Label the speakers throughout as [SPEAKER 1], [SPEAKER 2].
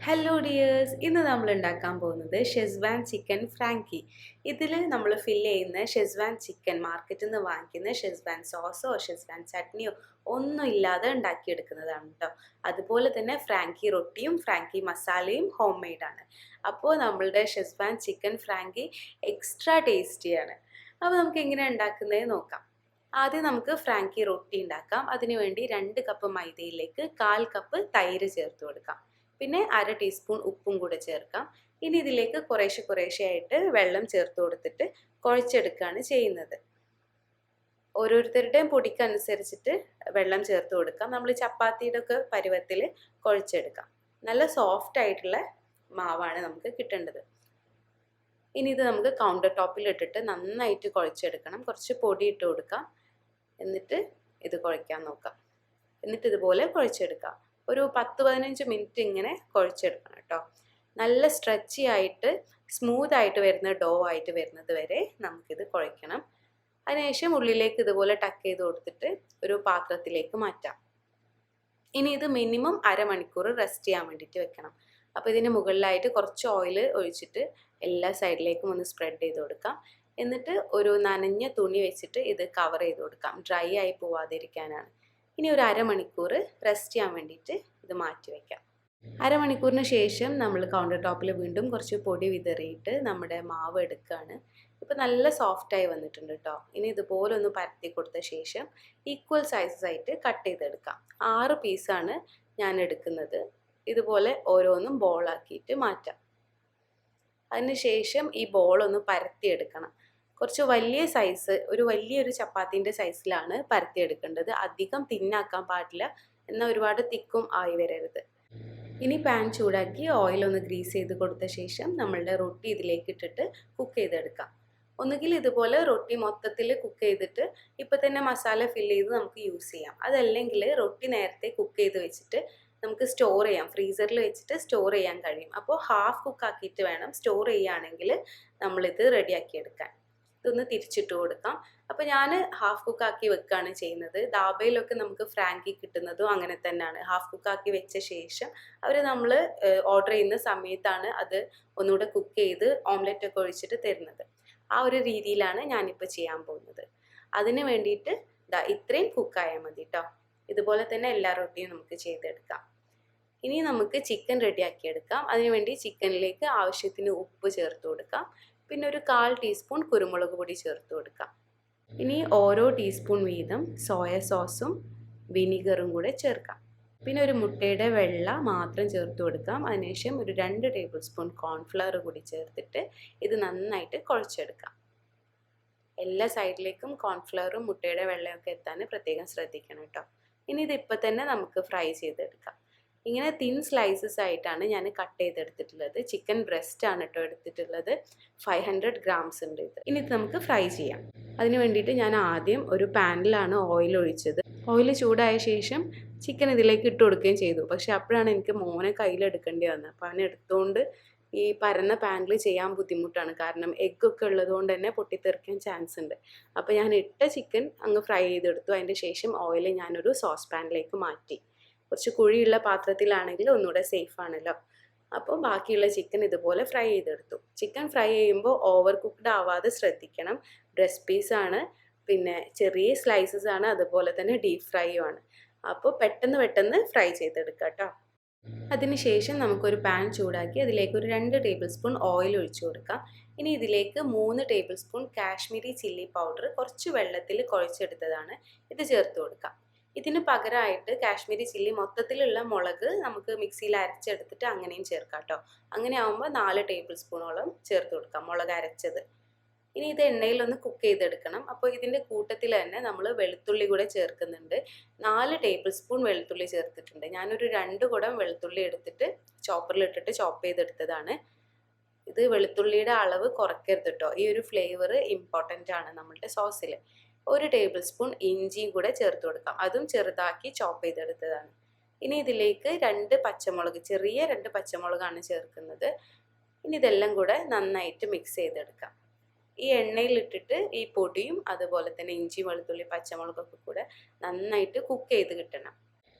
[SPEAKER 1] Hello dears, ഇന്ന് നമ്മൾ ഉണ്ടാക്കാൻ പോകുന്നത് ഷെസ്വാൻ ചിക്കൻ ഫ്രാങ്കി. ഇതിൽ നമ്മൾ ഫില്ല് ചെയ്യുന്ന ഷെസ്വാൻ ചിക്കൻ മാർക്കറ്റിൽ നിന്ന് വാങ്ങിക്കുന്ന ഷെസ്വാൻ സോസോ ഷെസ്വാൻ ചട്നിയോ ഒന്നും ഇല്ലാതെ ഉണ്ടാക്കിയെടുക്കുന്നതാണ് കേട്ടോ. അതുപോലെ തന്നെ ഫ്രാങ്കി റൊട്ടിയും ഫ്രാങ്കി മസാലയും ഹോം മെയ്ഡാണ്. അപ്പോൾ നമ്മളുടെ ഷെസ്വാൻ ചിക്കൻ ഫ്രാങ്കി എക്സ്ട്രാ ടേസ്റ്റിയാണ്. അപ്പോൾ നമുക്ക് എങ്ങനെ ഉണ്ടാക്കുന്നത് നോക്കാം. ആദ്യം നമുക്ക് ഫ്രാങ്കി റൊട്ടി ഉണ്ടാക്കാം. അതിനുവേണ്ടി 2 കപ്പ് മൈദയിലേക്ക് 1/4 കപ്പ് തൈര് ചേർത്ത് കൊടുക്കാം. പിന്നെ 1/2 ടീസ്പൂൺ ഉപ്പും കൂടെ ചേർക്കാം. ഇനി ഇതിലേക്ക് കുറേശ്ശെ ആയിട്ട് വെള്ളം ചേർത്ത് കൊടുത്തിട്ട് കുഴച്ചെടുക്കുകയാണ് ചെയ്യുന്നത്. ഓരോരുത്തരുടെയും പൊടിക്കനുസരിച്ചിട്ട് വെള്ളം ചേർത്ത് കൊടുക്കാം. നമ്മൾ ചപ്പാത്തിയുടെ ഒക്കെ പരുവത്തിൽ കുഴച്ചെടുക്കാം. നല്ല സോഫ്റ്റ് ആയിട്ടുള്ള മാവാണ് നമുക്ക് കിട്ടേണ്ടത്. ഇനി ഇത് നമുക്ക് കൗണ്ടർ ടോപ്പിൽ ഇട്ടിട്ട് നന്നായിട്ട് കുഴച്ചെടുക്കണം. കുറച്ച് പൊടി ഇട്ട് കൊടുക്കാം. എന്നിട്ട് ഇത് കുഴയ്ക്കാൻ നോക്കാം. എന്നിട്ട് ഇതുപോലെ കുഴച്ചെടുക്കാം. ഒരു 10-15 മിനിറ്റ് ഇങ്ങനെ കുഴച്ചെടുക്കണം കേട്ടോ. നല്ല സ്ട്രെച്ചി ആയിട്ട് സ്മൂത്ത് ആയിട്ട് വരുന്ന ഡോ ആയിട്ട് വരുന്നത് വരെ നമുക്കിത് കുഴയ്ക്കണം. അതിനുശേഷം ഉള്ളിലേക്ക് ഇതുപോലെ ടക്ക് ചെയ്ത് കൊടുത്തിട്ട് ഒരു പാത്രത്തിലേക്ക് മാറ്റാം. ഇനി ഇത് മിനിമം അരമണിക്കൂർ റെസ്റ്റ് ചെയ്യാൻ വേണ്ടിയിട്ട് വെക്കണം. അപ്പോൾ ഇതിന് മുകളിലായിട്ട് കുറച്ച് ഓയിൽ ഒഴിച്ചിട്ട് എല്ലാ സൈഡിലേക്കും ഒന്ന് സ്പ്രെഡ് ചെയ്ത് കൊടുക്കാം. എന്നിട്ട് ഒരു നനഞ്ഞ തുണി വെച്ചിട്ട് ഇത് കവർ ചെയ്ത് കൊടുക്കാം. ഡ്രൈ ആയി പോവാതിരിക്കാനാണ്. ഇനി ഒരു അരമണിക്കൂർ റെസ്റ്റ് ചെയ്യാൻ വേണ്ടിയിട്ട് ഇത് മാറ്റി വയ്ക്കാം. അരമണിക്കൂറിന് ശേഷം നമ്മൾ കൗണ്ടർ ടോപ്പിൽ വീണ്ടും കുറച്ച് പൊടി വിതറിയിട്ട് നമ്മുടെ മാവ് എടുക്കുകയാണ്. ഇപ്പോൾ നല്ല സോഫ്റ്റായി വന്നിട്ടുണ്ട് കേട്ടോ. ഇനി ഇതുപോലെ ഒന്ന് പരത്തി കൊടുത്ത ശേഷം ഈക്വൽ സൈസസ് ആയിട്ട് കട്ട് ചെയ്തെടുക്കാം. 6 പീസാണ് ഞാൻ എടുക്കുന്നത്. ഇതുപോലെ ഓരോന്നും ബോളാക്കിയിട്ട് മാറ്റാം. അതിനുശേഷം ഈ ബോളൊന്ന് പരത്തിയെടുക്കണം. കുറച്ച് വലിയ സൈസ്, വലിയൊരു ചപ്പാത്തിൻ്റെ സൈസിലാണ് പരത്തിയെടുക്കേണ്ടത്. അധികം തിന്നാക്കാൻ പാടില്ല, എന്നാൽ ഒരുപാട് തിക്കും ആയി വരരുത്. ഇനി പാൻ ചൂടാക്കി ഓയിലൊന്ന് ഗ്രീസ് ചെയ്ത് കൊടുത്ത ശേഷം നമ്മളുടെ റൊട്ടി ഇതിലേക്ക് ഇട്ടിട്ട് കുക്ക് ചെയ്തെടുക്കാം. ഒന്നുകിൽ ഇതുപോലെ റൊട്ടി മൊത്തത്തിൽ കുക്ക് ചെയ്തിട്ട് ഇപ്പം തന്നെ മസാല ഫില്ല് ചെയ്ത് നമുക്ക് യൂസ് ചെയ്യാം. അതല്ലെങ്കിൽ റൊട്ടി നേരത്തെ കുക്ക് ചെയ്ത് വെച്ചിട്ട് നമുക്ക് സ്റ്റോർ ചെയ്യാം. ഫ്രീസറിൽ വെച്ചിട്ട് സ്റ്റോർ ചെയ്യാൻ കഴിയും. അപ്പോൾ ഹാഫ് കുക്ക് ആക്കിയിട്ട് വേണം സ്റ്റോർ ചെയ്യുകയാണെങ്കിൽ നമ്മളിത് റെഡിയാക്കി എടുക്കാൻ. ഇതൊന്ന് തിരിച്ചിട്ട് കൊടുക്കാം. അപ്പോൾ ഞാൻ ഹാഫ് കുക്കാക്കി വെക്കുകയാണ് ചെയ്യുന്നത്. ദാബയിലൊക്കെ നമുക്ക് ഫ്രാങ്കി കിട്ടുന്നതും അങ്ങനെ തന്നെയാണ്. ഹാഫ് കുക്കാക്കി വെച്ച ശേഷം നമ്മൾ ഓർഡർ ചെയ്യുന്ന സമയത്താണ് അത് ഒന്നുകൂടെ കുക്ക് ചെയ്ത് ഓംലെറ്റ് ഒക്കെ ഒഴിച്ചിട്ട് തരുന്നത്. ആ ഒരു രീതിയിലാണ് ഞാനിപ്പോൾ ചെയ്യാൻ പോകുന്നത്. അതിന് വേണ്ടിയിട്ട് ഇത്രയും കുക്കായാൽ മതി കേട്ടോ. ഇതുപോലെ തന്നെ എല്ലാ റൊട്ടിയും നമുക്ക് ചെയ്തെടുക്കാം. ഇനി നമുക്ക് ചിക്കൻ റെഡിയാക്കി എടുക്കാം. അതിനുവേണ്ടി ചിക്കനിലേക്ക് ആവശ്യത്തിന് ഉപ്പ് ചേർത്ത് കൊടുക്കാം. പിന്നെ ഒരു 1/4 ടീസ്പൂൺ കുരുമുളക് പൊടി ചേർത്ത് കൊടുക്കാം. ഇനി ഓരോ ടീസ്പൂൺ വീതം സോയ സോസും വിനിഗറും കൂടെ ചേർക്കാം. പിന്നെ ഒരു മുട്ടയുടെ വെള്ള മാത്രം ചേർത്ത് കൊടുക്കാം. അതിനുശേഷം ഒരു 2 ടേബിൾ സ്പൂൺ കോൺഫ്ലവർ കൂടി ചേർത്തിട്ട് ഇത് നന്നായിട്ട് കുഴച്ചെടുക്കാം. എല്ലാ സൈഡിലേക്കും കോൺഫ്ലവറും മുട്ടയുടെ വെള്ളയൊക്കെ എത്താൻ പ്രത്യേകം ശ്രദ്ധിക്കണം കേട്ടോ. ഇനി ഇതിപ്പോൾ തന്നെ നമുക്ക് ഫ്രൈ ചെയ്തെടുക്കാം. ഇങ്ങനെ തിൻ സ്ലൈസസ് ആയിട്ടാണ് ഞാൻ കട്ട് ചെയ്തെടുത്തിട്ടുള്ളത്. ചിക്കൻ ബ്രസ്റ്റ് ആണ് കേട്ടോ എടുത്തിട്ടുള്ളത്. 500 ഗ്രാംസ് ഉണ്ട് ഇത്. ഇനി ഇത് നമുക്ക് ഫ്രൈ ചെയ്യാം. അതിന് വേണ്ടിയിട്ട് ഞാൻ ആദ്യം ഒരു പാനിലാണ് ഓയിൽ ഒഴിച്ചത്. ഓയിൽ ചൂടായ ശേഷം ചിക്കൻ ഇതിലേക്ക് ഇട്ട് കൊടുക്കുകയും ചെയ്തു. പക്ഷെ അപ്പോഴാണ് എനിക്ക് മോനെ കയ്യിലെടുക്കേണ്ടി വന്നത്. അപ്പോൾ അവനെ എടുത്തുകൊണ്ട് ഈ പരന്ന പാനിൽ ചെയ്യാൻ ബുദ്ധിമുട്ടാണ്. കാരണം എഗ്ഗൊക്കെ ഉള്ളതുകൊണ്ട് തന്നെ പൊട്ടിത്തെറിക്കാൻ ചാൻസ് ഉണ്ട്. അപ്പോൾ ഞാൻ ഇട്ട ചിക്കൻ അങ്ങ് ഫ്രൈ ചെയ്തെടുത്തു. അതിൻ്റെ ശേഷം ഓയിൽ ഞാനൊരു സോസ് പാനിലേക്ക് മാറ്റി. കുറച്ച് കുഴിയുള്ള പാത്രത്തിലാണെങ്കിൽ ഒന്നുകൂടെ സേഫ് ആണല്ലോ. അപ്പോൾ ബാക്കിയുള്ള ചിക്കൻ ഇതുപോലെ ഫ്രൈ ചെയ്തെടുത്തു. ചിക്കൻ ഫ്രൈ ചെയ്യുമ്പോൾ ഓവർ കുക്ക്ഡ് ആവാതെ ശ്രദ്ധിക്കണം. ബ്രസ്റ്റ് പീസാണ്, പിന്നെ ചെറിയ സ്ലൈസസ് ആണ്, അതുപോലെ തന്നെ ഡീപ്പ് ഫ്രൈയും ആണ്. അപ്പോൾ പെട്ടെന്ന് ഫ്രൈ ചെയ്തെടുക്കാം കേട്ടോ. അതിനുശേഷം നമുക്കൊരു പാൻ ചൂടാക്കി അതിലേക്ക് ഒരു 2 ടേബിൾ സ്പൂൺ ഓയിൽ ഒഴിച്ചു കൊടുക്കാം. ഇനി ഇതിലേക്ക് 3 table spoon Kashmiri chilli powder കുറച്ച് വെള്ളത്തിൽ കുഴച്ചെടുത്തതാണ് ഇത് ചേർത്ത് കൊടുക്കാം. ഇതിന് പകരമായിട്ട് കാശ്മീരി ചില്ലി മൊത്തത്തിലുള്ള മുളക് നമുക്ക് മിക്സിയിൽ അരച്ചെടുത്തിട്ട് അങ്ങനെയും ചേർക്കാം കേട്ടോ. അങ്ങനെ ആകുമ്പോൾ 4 ടേബിൾ സ്പൂണോളം ചേർത്ത് കൊടുക്കാം മുളക് അരച്ചത്. ഇനി ഇത് എണ്ണയിലൊന്ന് കുക്ക് ചെയ്തെടുക്കണം. അപ്പോൾ ഇതിൻ്റെ കൂട്ടത്തിൽ തന്നെ നമ്മൾ വെളുത്തുള്ളി കൂടെ ചേർക്കുന്നുണ്ട്. 4 ടേബിൾ സ്പൂൺ വെളുത്തുള്ളി ചേർത്തിട്ടുണ്ട്. ഞാനൊരു 2 കുടം വെളുത്തുള്ളി എടുത്തിട്ട് ചോപ്പറിലിട്ടിട്ട് ചോപ്പ് ചെയ്തെടുത്തതാണ്. ഇത് വെളുത്തുള്ളിയുടെ അളവ് കുറയ്ക്കരുത് കേട്ടോ. ഈ ഒരു ഫ്ലേവർ ഇമ്പോർട്ടൻ്റ് ആണ് നമ്മളുടെ സോസിൽ. 1 ടേബിൾ സ്പൂൺ ഇഞ്ചിയും കൂടെ ചേർത്ത് കൊടുക്കാം. അതും ചെറുതാക്കി ചോപ്പ് ചെയ്തെടുത്തതാണ്. ഇനി ഇതിലേക്ക് 2 പച്ചമുളക്, ചെറിയ 2 പച്ചമുളകാണ് ചേർക്കുന്നത്. ഇനി ഇതെല്ലാം കൂടെ നന്നായിട്ട് മിക്സ് ചെയ്തെടുക്കാം. ഈ എണ്ണയിലിട്ടിട്ട് ഈ പൊടിയും അതുപോലെ തന്നെ ഇഞ്ചി വെളുത്തുള്ളി പച്ചമുളകൊക്കെ കൂടെ നന്നായിട്ട് കുക്ക് ചെയ്ത് കിട്ടണം.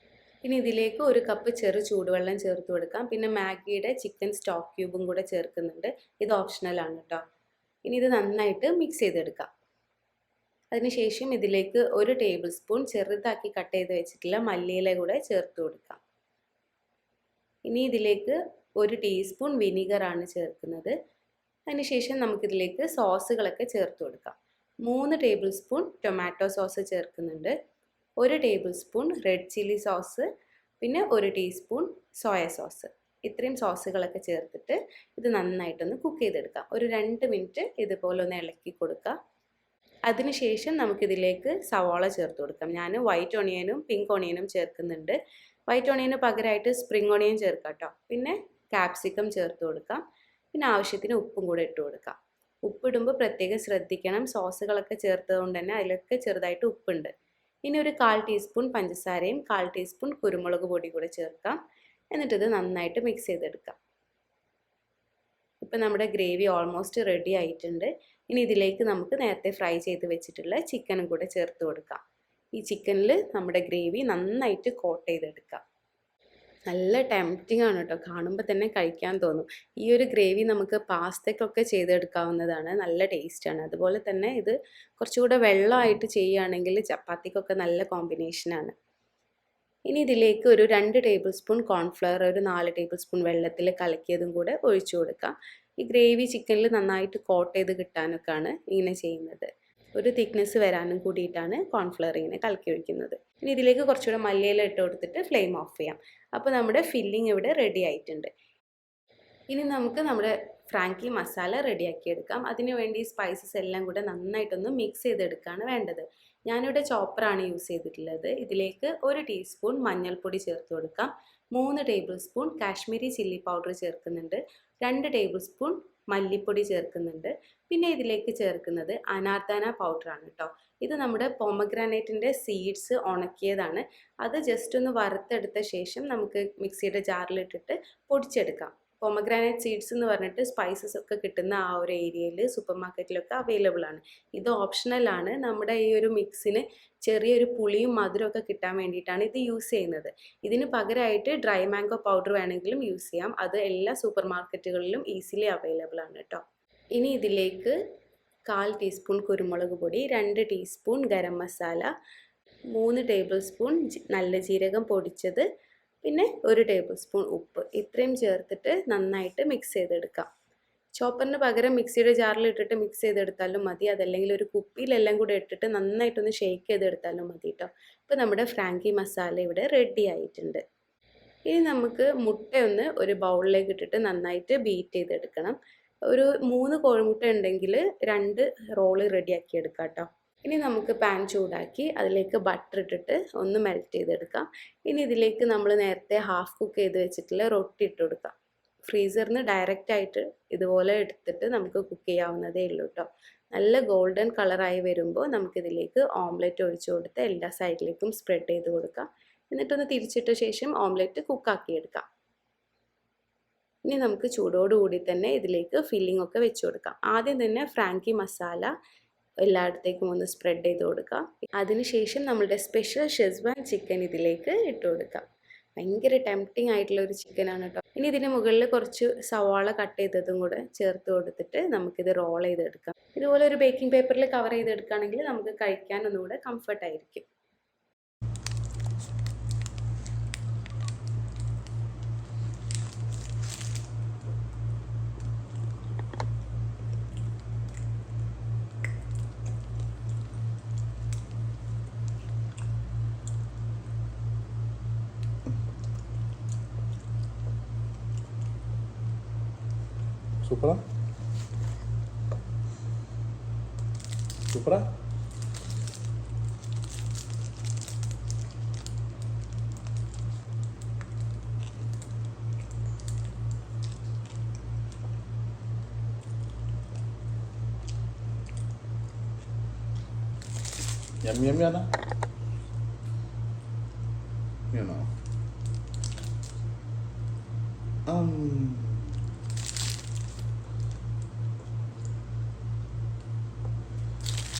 [SPEAKER 1] ഇനി ഇതിലേക്ക് 1 കപ്പ് ചെറു ചൂടുവെള്ളം ചേർത്ത് കൊടുക്കാം. പിന്നെ മാഗിയുടെ ചിക്കൻ സ്റ്റോക്ക് ക്യൂബും കൂടെ ചേർക്കുന്നുണ്ട്. ഇത് ഓപ്ഷണലാണ് കേട്ടോ. ഇനി ഇത് നന്നായിട്ട് മിക്സ് ചെയ്തെടുക്കാം. അതിനുശേഷം ഇതിലേക്ക് 1 ടേബിൾ സ്പൂൺ ചെറുതാക്കി കട്ട് ചെയ്ത് വെച്ചിട്ടുള്ള മല്ലിയില കൂടെ ചേർത്ത് കൊടുക്കാം. ഇനി ഇതിലേക്ക് 1 ടീസ്പൂൺ വിനീഗറാണ് ചേർക്കുന്നത്. അതിനുശേഷം നമുക്കിതിലേക്ക് സോസുകളൊക്കെ ചേർത്ത് കൊടുക്കാം. 3 ടേബിൾ സ്പൂൺ ടൊമാറ്റോ സോസ് ചേർക്കുന്നുണ്ട്, 1 table spoon red chilli sauce, പിന്നെ 1 ടീസ്പൂൺ സോയ സോസ്. ഇത്രയും സോസുകളൊക്കെ ചേർത്തിട്ട് ഇത് നന്നായിട്ടൊന്ന് കുക്ക് ചെയ്തെടുക്കാം. ഒരു 2 മിനിറ്റ് ഇതുപോലെ ഒന്ന് ഇളക്കി കൊടുക്കാം. അതിനുശേഷം നമുക്കിതിലേക്ക് സവാള ചേർത്ത് കൊടുക്കാം. ഞാൻ വൈറ്റ് ഓണിയനും പിങ്ക് ഓണിയനും ചേർക്കുന്നുണ്ട്. വൈറ്റ് ഓണിയന് പകരമായിട്ട് സ്പ്രിംഗ് ഓണിയൻ ചേർക്കാം കേട്ടോ. പിന്നെ ക്യാപ്സിക്കം ചേർത്ത് കൊടുക്കാം. പിന്നെ ആവശ്യത്തിന് ഉപ്പും കൂടെ ഇട്ട് കൊടുക്കാം. ഉപ്പിടുമ്പോൾ പ്രത്യേകം ശ്രദ്ധിക്കണം, സോസുകളൊക്കെ ചേർത്തതുകൊണ്ട് തന്നെ അതിലൊക്കെ ചെറുതായിട്ട് ഉപ്പുണ്ട്. ഇനി ഒരു 1/4 ടീസ്പൂൺ പഞ്ചസാരയും 1/4 ടീസ്പൂൺ കുരുമുളക് പൊടി കൂടെ ചേർക്കാം. എന്നിട്ടിത് നന്നായിട്ട് മിക്സ് ചെയ്തെടുക്കാം. ഇപ്പം നമ്മുടെ ഗ്രേവി ഓൾമോസ്റ്റ് റെഡി ആയിട്ടുണ്ട്. ഇനി ഇതിലേക്ക് നമുക്ക് നേരത്തെ ഫ്രൈ ചെയ്ത് വെച്ചിട്ടുള്ള ചിക്കനും കൂടെ ചേർത്ത് കൊടുക്കാം. ഈ ചിക്കനിൽ നമ്മുടെ ഗ്രേവി നന്നായിട്ട് കോട്ട് ചെയ്തെടുക്കാം. നല്ല ടെംപ്റ്റിംഗ് ആണ് കേട്ടോ, കാണുമ്പോൾ തന്നെ കഴിക്കാൻ തോന്നും. ഈ ഒരു ഗ്രേവി നമുക്ക് പാസ്തയ്ക്കൊക്കെ ചെയ്തെടുക്കാവുന്നതാണ്, നല്ല ടേസ്റ്റാണ്. അതുപോലെ തന്നെ ഇത് കുറച്ചുകൂടെ വെള്ളമായിട്ട് ചെയ്യുകയാണെങ്കിൽ ചപ്പാത്തിക്കൊക്കെ നല്ല കോമ്പിനേഷനാണ്. ഇനി ഇതിലേക്ക് ഒരു 2 ടേബിൾ സ്പൂൺ കോൺഫ്ലവർ ഒരു 4 ടേബിൾ സ്പൂൺ വെള്ളത്തിൽ കലക്കിയതും കൂടെ ഒഴിച്ചു കൊടുക്കാം. ഈ ഗ്രേവി ചിക്കനിൽ നന്നായിട്ട് കോട്ട് ചെയ്ത് കിട്ടാനൊക്കെയാണ് ഇങ്ങനെ ചെയ്യുന്നത്. ഒരു തിക്നെസ് വരാനും കൂടിയിട്ടാണ് കോൺഫ്ലവർ ഇങ്ങനെ കലക്കി ഒഴിക്കുന്നത്. ഇനി ഇതിലേക്ക് കുറച്ചുകൂടെ മല്ലിയില ഇട്ട് കൊടുത്തിട്ട് ഫ്ലെയിം ഓഫ് ചെയ്യാം. അപ്പോൾ നമ്മുടെ ഫില്ലിംഗ് ഇവിടെ റെഡി ആയിട്ടുണ്ട്. ഇനി നമുക്ക് നമ്മുടെ ഫ്രാങ്കി മസാല റെഡിയാക്കി എടുക്കാം. അതിനുവേണ്ടി സ്പൈസസ് എല്ലാം കൂടെ നന്നായിട്ടൊന്ന് മിക്സ് ചെയ്തെടുക്കുകയാണ് വേണ്ടത്. ഞാനിവിടെ ചോപ്പറാണ് യൂസ് ചെയ്തിട്ടുള്ളത്. ഇതിലേക്ക് 1 ടീസ്പൂൺ മഞ്ഞൾപ്പൊടി ചേർത്ത് കൊടുക്കാം. 3 table spoon Kashmiri chilli powder ചേർക്കുന്നുണ്ട്. 2 ടേബിൾ സ്പൂൺ മല്ലിപ്പൊടി ചേർക്കുന്നുണ്ട്. പിന്നെ ഇതിലേക്ക് ചേർക്കുന്നത് അനാർദാന പൗഡറാണ് കേട്ടോ. ഇത് നമ്മുടെ പൊമഗ്രാനൈറ്റിൻ്റെ സീഡ്സ് ഉണക്കിയതാണ്. അത് ജസ്റ്റ് ഒന്ന് വറുത്തെടുത്ത ശേഷം നമുക്ക് മിക്സിയുടെ ജാറിലിട്ടിട്ട് പൊടിച്ചെടുക്കാം. പൊമഗ്രാനൈറ്റ് സീഡ്സ് എന്ന് പറഞ്ഞിട്ട് സ്പൈസസ് ഒക്കെ കിട്ടുന്ന ആ ഒരു ഏരിയയിൽ സൂപ്പർ മാർക്കറ്റിലൊക്കെ അവൈലബിൾ ആണ്. ഇത് ഓപ്ഷണലാണ്. നമ്മുടെ ഈ ഒരു മിക്സിന് ചെറിയൊരു പുളിയും മധുരമൊക്കെ കിട്ടാൻ വേണ്ടിയിട്ടാണ് ഇത് യൂസ് ചെയ്യുന്നത്. ഇതിന് പകരമായിട്ട് ഡ്രൈ മാംഗോ പൗഡർ വേണമെങ്കിലും യൂസ് ചെയ്യാം. അത് എല്ലാ സൂപ്പർ മാർക്കറ്റുകളിലും ഈസിലി അവൈലബിൾ ആണ് കേട്ടോ. ഇനി ഇതിലേക്ക് 1/4 ടീസ്പൂൺ കുരുമുളക് പൊടി, 2 teaspoon garam masala, 3 table spoon നല്ല ജീരകം പൊടിച്ചത്, പിന്നെ 1 ടേബിൾ സ്പൂൺ ഉപ്പ്, ഇത്രയും ചേർത്തിട്ട് നന്നായിട്ട് മിക്സ് ചെയ്തെടുക്കാം. ചോപ്പറിന് പകരം മിക്സിയുടെ ജാറിൽ ഇട്ടിട്ട് മിക്സ് ചെയ്തെടുത്താലും മതി, അതല്ലെങ്കിൽ ഒരു കുപ്പിയിലെല്ലാം കൂടെ ഇട്ടിട്ട് നന്നായിട്ടൊന്ന് ഷെയ്ക്ക് ചെയ്തെടുത്താലും മതി കേട്ടോ. ഇപ്പോൾ നമ്മുടെ ഫ്രാങ്കി മസാല ഇവിടെ റെഡി ആയിട്ടുണ്ട്. ഇനി നമുക്ക് മുട്ടയൊന്ന് ഒരു ബൗളിലേക്ക് ഇട്ടിട്ട് നന്നായിട്ട് ബീറ്റ് ചെയ്തെടുക്കണം. ഒരു 3 കോഴിമുട്ട ഉണ്ടെങ്കിൽ 2 റോള് റെഡിയാക്കി എടുക്കാം കേട്ടോ. ഇനി നമുക്ക് പാൻ ചൂടാക്കി അതിലേക്ക് ബട്ടർ ഇട്ടിട്ട് ഒന്ന് മെൽറ്റ് ചെയ്തെടുക്കാം. ഇനി ഇതിലേക്ക് നമ്മൾ നേരത്തെ ഹാഫ് കുക്ക് ചെയ്ത് വെച്ചിട്ടുള്ള റൊട്ടി ഇട്ട് കൊടുക്കാം. ഫ്രീസറിന് ഡയറക്റ്റായിട്ട് ഇതുപോലെ എടുത്തിട്ട് നമുക്ക് കുക്ക് ചെയ്യാവുന്നതേ ഉള്ളൂ കേട്ടോ. നല്ല ഗോൾഡൻ കളറായി വരുമ്പോൾ നമുക്കിതിലേക്ക് ഓംലെറ്റ് ഒഴിച്ചു കൊടുത്ത് എല്ലാ സൈഡിലേക്കും സ്പ്രെഡ് ചെയ്ത് കൊടുക്കാം. എന്നിട്ടൊന്ന് തിരിച്ചിട്ട ശേഷം ഓംലെറ്റ് കുക്കാക്കിയെടുക്കാം. ഇനി നമുക്ക് ചൂടോടുകൂടി തന്നെ ഇതിലേക്ക് ഫില്ലിംഗ് ഒക്കെ വെച്ച് കൊടുക്കാം. ആദ്യം തന്നെ ഫ്രാങ്കി മസാല എല്ലായിടത്തേക്കും ഒന്ന് സ്പ്രെഡ് ചെയ്ത് കൊടുക്കാം. അതിനുശേഷം നമ്മളുടെ സ്പെഷ്യൽ ഷെസ്വാൻ ചിക്കൻ ഇതിലേക്ക് ഇട്ട് കൊടുക്കാം. ഭയങ്കര ടെംപ്റ്റിംഗ് ആയിട്ടുള്ള ഒരു ചിക്കനാണ് കേട്ടോ. ഇനി ഇതിന് മുകളിൽ കുറച്ച് സവാള കട്ട് ചെയ്തതും കൂടെ ചേർത്ത് കൊടുത്തിട്ട് നമുക്കിത് റോൾ ചെയ്തെടുക്കാം. ഇതുപോലെ ഒരു ബേക്കിംഗ് പേപ്പറിൽ കവർ ചെയ്തെടുക്കുകയാണെങ്കിൽ നമുക്ക് കഴിക്കാൻ ഒന്നുകൂടെ കംഫർട്ടായിരിക്കും.
[SPEAKER 2] Supra? Supra? Yummy, yummy, Anna? You know.